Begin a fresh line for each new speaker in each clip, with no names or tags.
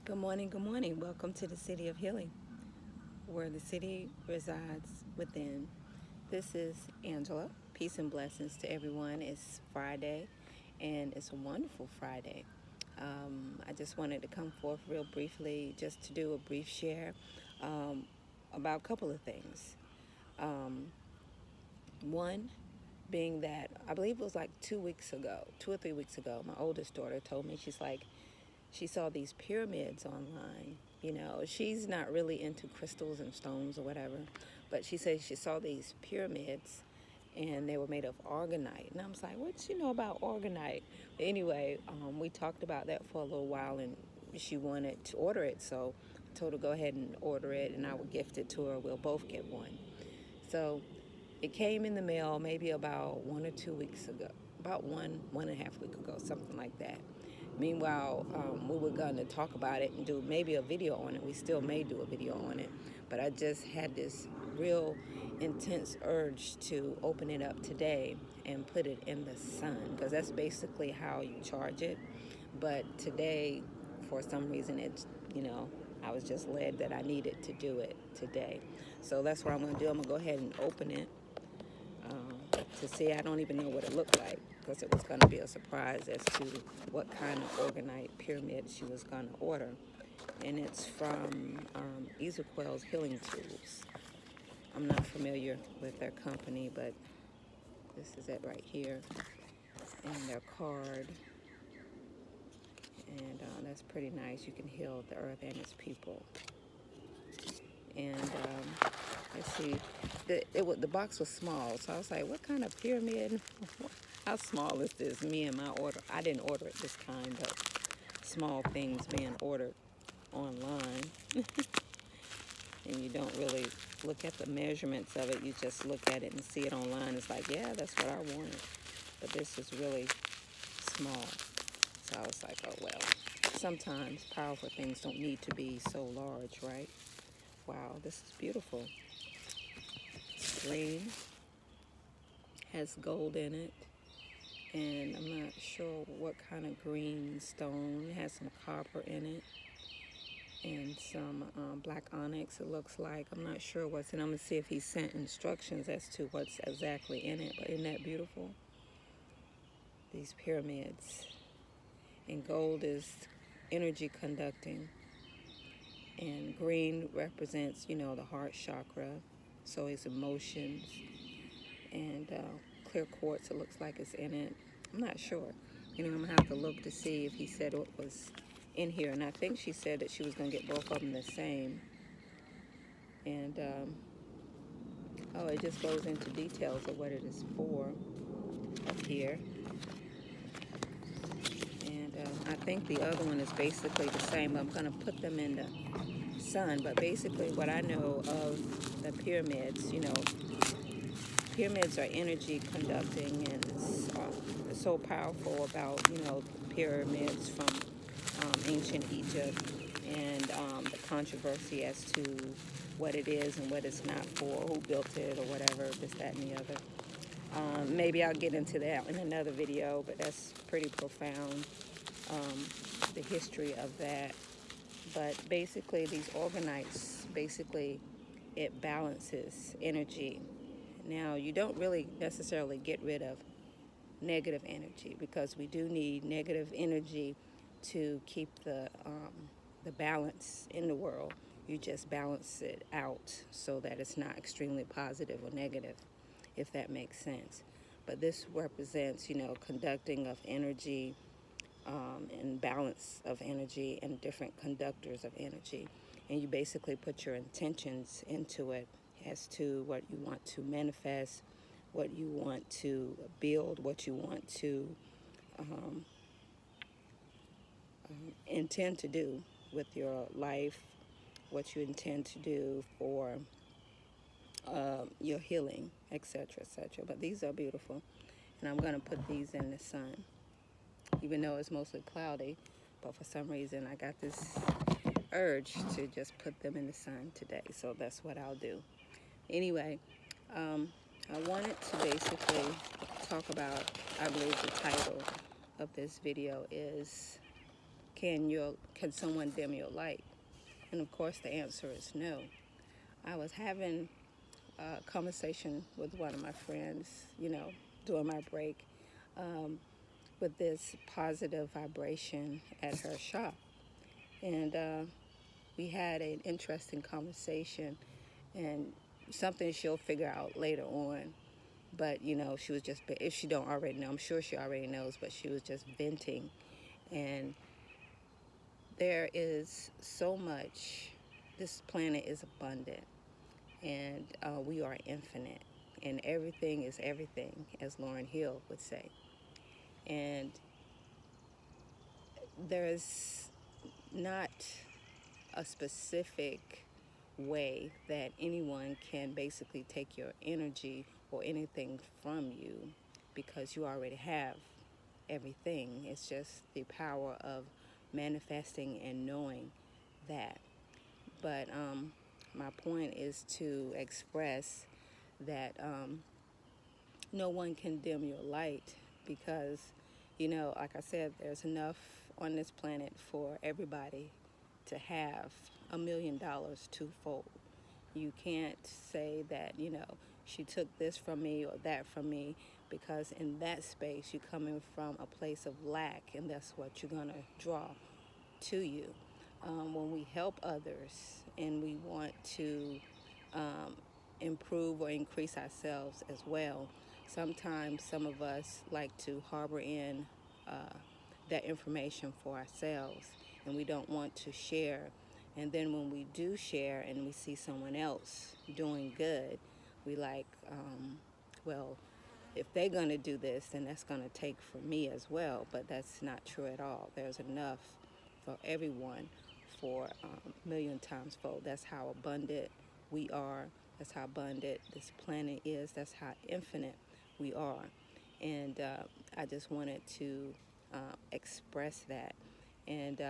Good morning, good morning. Welcome to the City of Healing, where the city resides within. This is Angela. Peace and blessings to everyone. It's Friday, and it's a wonderful Friday. I just wanted to come forth real briefly just to do a brief share um, about a couple of things. Um, One being that I believe it was like 2 weeks ago, 2 or 3 weeks ago, my oldest daughter told me, she's like, she saw these pyramids online. You know, she's not really into crystals and stones or whatever, but she said she saw these pyramids and they were made of organite. And I was like, what do you know about organite? But anyway, we talked about that for a little while and she wanted to order it. So I told her go ahead and order it and I would gift it to her. We'll both get one. So it came in the mail maybe about 1 or 2 weeks ago, about one and a half week ago, something like that. Meanwhile, we were going to talk about it and do maybe a video on it. We still may do a video on it, but I just had this real intense urge to open it up today and put it in the sun, because that's basically how you charge it. But today, for some reason, I was just led that I needed to do it today. So that's what I'm going to do. I'm going to go ahead and open it to see. I don't even know what it looked like, because it was going to be a surprise as to what kind of organite pyramid she was going to order. And it's from Ezequiel's Healing Tools. I'm not familiar with their company, but this is it right here, and their card. And that's pretty nice. You can heal the earth and its people. And let's see, the box was small, so I was like, what kind of pyramid? How small is this? Me and my order. I didn't order it this time, but small things being ordered online, and you don't really look at the measurements of it. You just look at it and see it online. It's like, yeah, that's what I wanted. But this is really small. So I was like, oh, well. Sometimes powerful things don't need to be so large, right? Wow, this is beautiful. Green, has gold in it, and I'm not sure what kind of green stone. It has some copper in it and some black onyx, it looks like. I'm not sure what's in it. I'm going to see if he sent instructions as to what's exactly in it. But isn't that beautiful? These pyramids. And gold is energy conducting. And green represents, the heart chakra. So it's emotions. And clear quartz, it looks like it's in it. I'm not sure. I'm going to have to look to see if he said what was in here. And I think she said that she was going to get both of them the same. And, it just goes into details of what it is for up here. And I think the other one is basically the same. I'm going to put them in the sun. But basically what I know of the pyramids, pyramids are energy conducting, and it's so powerful about, pyramids from ancient Egypt, and the controversy as to what it is and what it's not for, who built it or whatever, this, that, and the other. Maybe I'll get into that in another video, but that's pretty profound, the history of that. But basically, these organites, it balances energy. Now, you don't really necessarily get rid of negative energy, because we do need negative energy to keep the balance in the world. You just balance it out so that it's not extremely positive or negative, if that makes sense. But this represents, conducting of energy, and balance of energy and different conductors of energy. And you basically put your intentions into it as to what you want to manifest, what you want to build, what you want to um, intend to do with your life, what you intend to do for your healing, etc., etc. But these are beautiful, and I'm going to put these in the sun, even though it's mostly cloudy. But for some reason, I got this urge to just put them in the sun today, so that's what I'll do. Anyway, I wanted to basically talk about, I believe the title of this video is can someone dim your light? And of course, the answer is no. I was having a conversation with one of my friends, during my break, um, with this positive vibration at her shop. And we had an interesting conversation, and something she'll figure out later on. But she was just, if she don't already know, I'm sure she already knows, but she was just venting. And there is so much. This planet is abundant, and we are infinite, and everything is everything, as Lauren Hill would say. And there's not a specific way that anyone can basically take your energy or anything from you, because you already have everything. It's just the power of manifesting and knowing that. But my point is to express that no one can dim your light, because, like I said, there's enough on this planet for everybody to have $1 million twofold. You can't say that, she took this from me or that from me, because in that space you're coming from a place of lack, and that's what you're going to draw to you. When we help others and we want to improve or increase ourselves as well, sometimes some of us like to harbor in that information for ourselves, and we don't want to share. And then when we do share and we see someone else doing good, we like, well, if they're going to do this, then that's going to take from me as well. But that's not true at all. There's enough for everyone for a million times fold. That's how abundant we are. That's how abundant this planet is. That's how infinite we are. And I just wanted to express that. And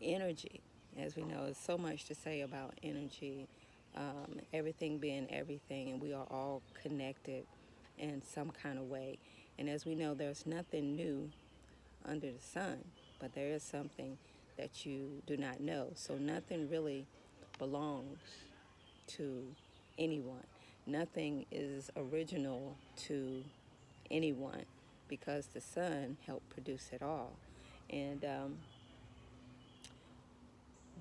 energy, as we know, there's so much to say about energy, everything being everything, and we are all connected in some kind of way. And as we know, there's nothing new under the sun, but there is something that you do not know. So nothing really belongs to anyone. Nothing is original to anyone, because the sun helped produce it all. And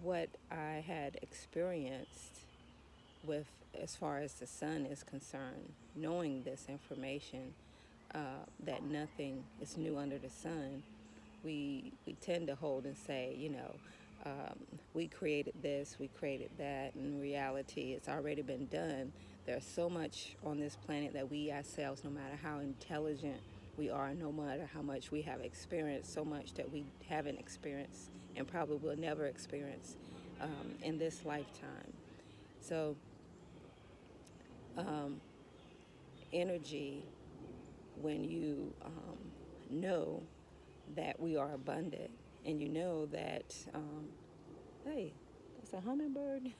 what I had experienced with, as far as the sun is concerned, knowing this information, that nothing is new under the sun, we tend to hold and say, we created this, we created that. In reality, it's already been done. There's so much on this planet that we ourselves, no matter how intelligent we are, no matter how much we have experienced, so much that we haven't experienced and probably will never experience in this lifetime. So energy, when you know that we are abundant, and you know that, hey, that's a hummingbird.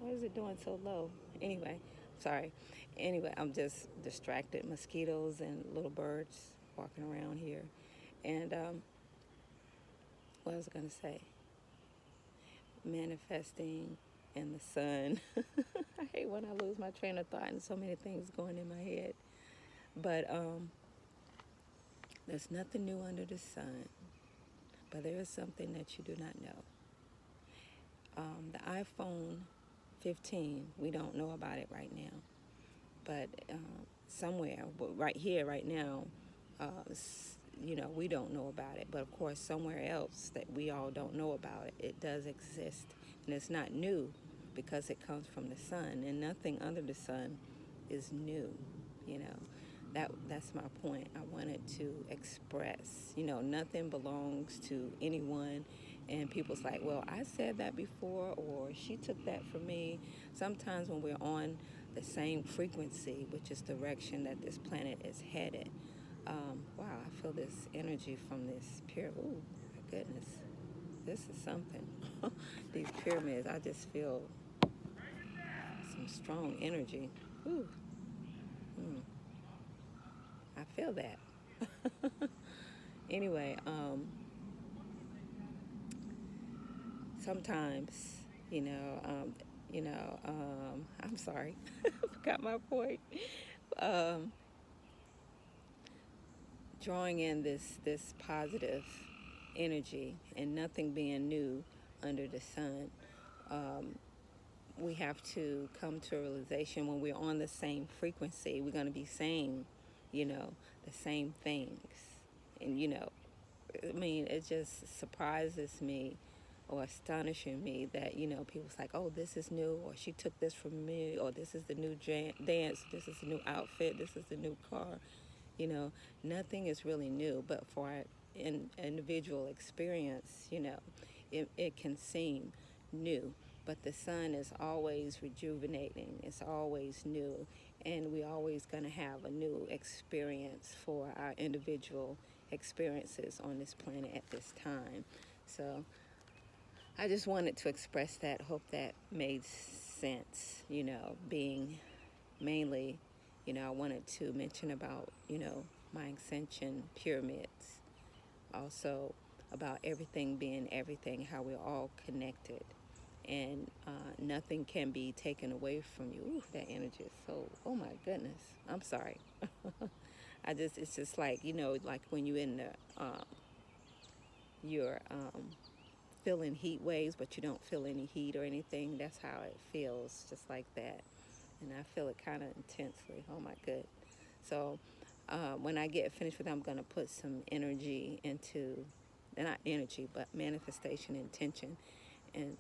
Why is it doing so low? Anyway, sorry. Anyway, I'm just distracted. Mosquitoes and little birds walking around here. And what was I going to say? Manifesting and the sun. I hate when I lose my train of thought and so many things going in my head. But there's nothing new under the sun. But there is something that you do not know. The iPhone 15, we don't know about it right now. But somewhere, right here, right now, we don't know about it. But of course, somewhere else that we all don't know about it, it does exist. And it's not new, because it comes from the sun. And nothing under the sun is new, That's my point. I wanted to express, nothing belongs to anyone. And people's like, well, I said that before, or she took that from me. Sometimes when we're on the same frequency, which is direction that this planet is headed, wow, I feel this energy from this pyramid. Ooh, my goodness, this is something. These pyramids, I just feel some strong energy. Ooh. I feel that. Anyway, sometimes, I'm sorry, I forgot my point. Um, Drawing in this positive energy and nothing being new under the sun. Um, we have to come to a realization when we're on the same frequency, we're going to be saying, the same things. And, I mean, it just surprises me or astonishing me that, people's like, oh, this is new, or she took this from me, or this is the new dance, this is the new outfit, this is the new car. Nothing is really new, but for our individual experience, it can seem new. But the sun is always rejuvenating, it's always new, and we always going to have a new experience for our individual experiences on this planet at this time. So I just wanted to express that. Hope that made sense, being mainly, I wanted to mention about, my ascension pyramids. Also about everything being everything, how we're all connected. And nothing can be taken away from you. Ooh, that energy is so, oh my goodness. I'm sorry. It's just like, like when you're in you're feeling heat waves, but you don't feel any heat or anything. That's how it feels, just like that. And I feel it kind of intensely. Oh my good. So when I get finished with it, I'm going to put some energy into, not energy, but manifestation intention, and,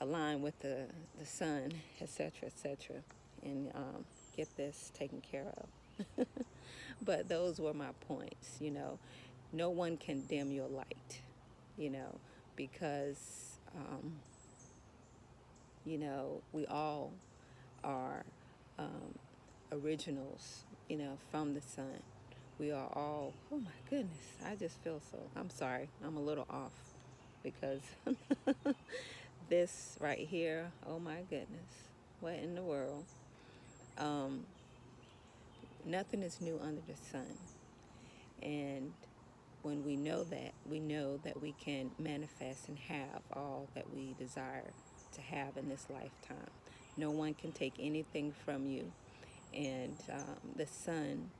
align with the sun, etc., etc., and get this taken care of. But those were my points. No one can dim your light, because, we all are originals, from the sun. We are all, oh my goodness, I just feel so, I'm sorry, I'm a little off because this right here, oh my goodness, what in the world? Um, Nothing is new under the sun. And when we know that we can manifest and have all that we desire to have in this lifetime. No one can take anything from you. And the sun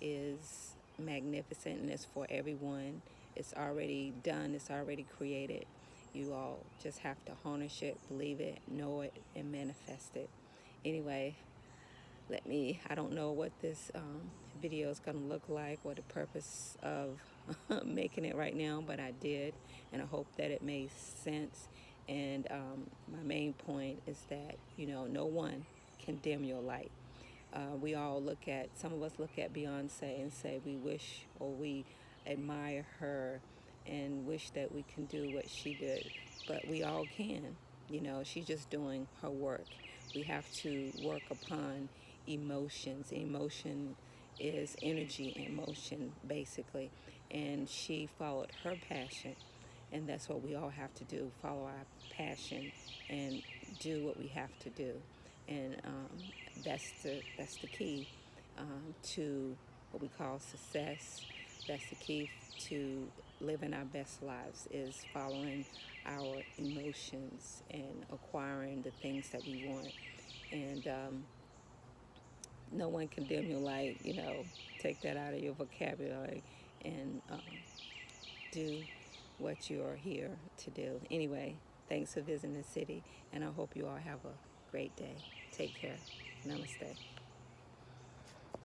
is magnificent and it's for everyone. It's already done, it's already created. You all just have to harness it, believe it, know it, and manifest it. Anyway, I don't know what this video is going to look like or the purpose of making it right now, but I did, and I hope that it made sense. And my main point is that, no one can dim your light. Some of us look at Beyonce and say we wish or we admire her and wish that we can do what she did. But we all can. She's just doing her work. We have to work upon emotions. Emotion is energy in motion, basically. And she followed her passion. And that's what we all have to do, follow our passion and do what we have to do. And that's the key to what we call success. That's the key to living our best lives, is following our emotions and acquiring the things that we want. And no one can dim your light. Take that out of your vocabulary and do what you're here to do. Anyway, thanks for visiting the city, and I hope you all have a great day. Take care. Namaste.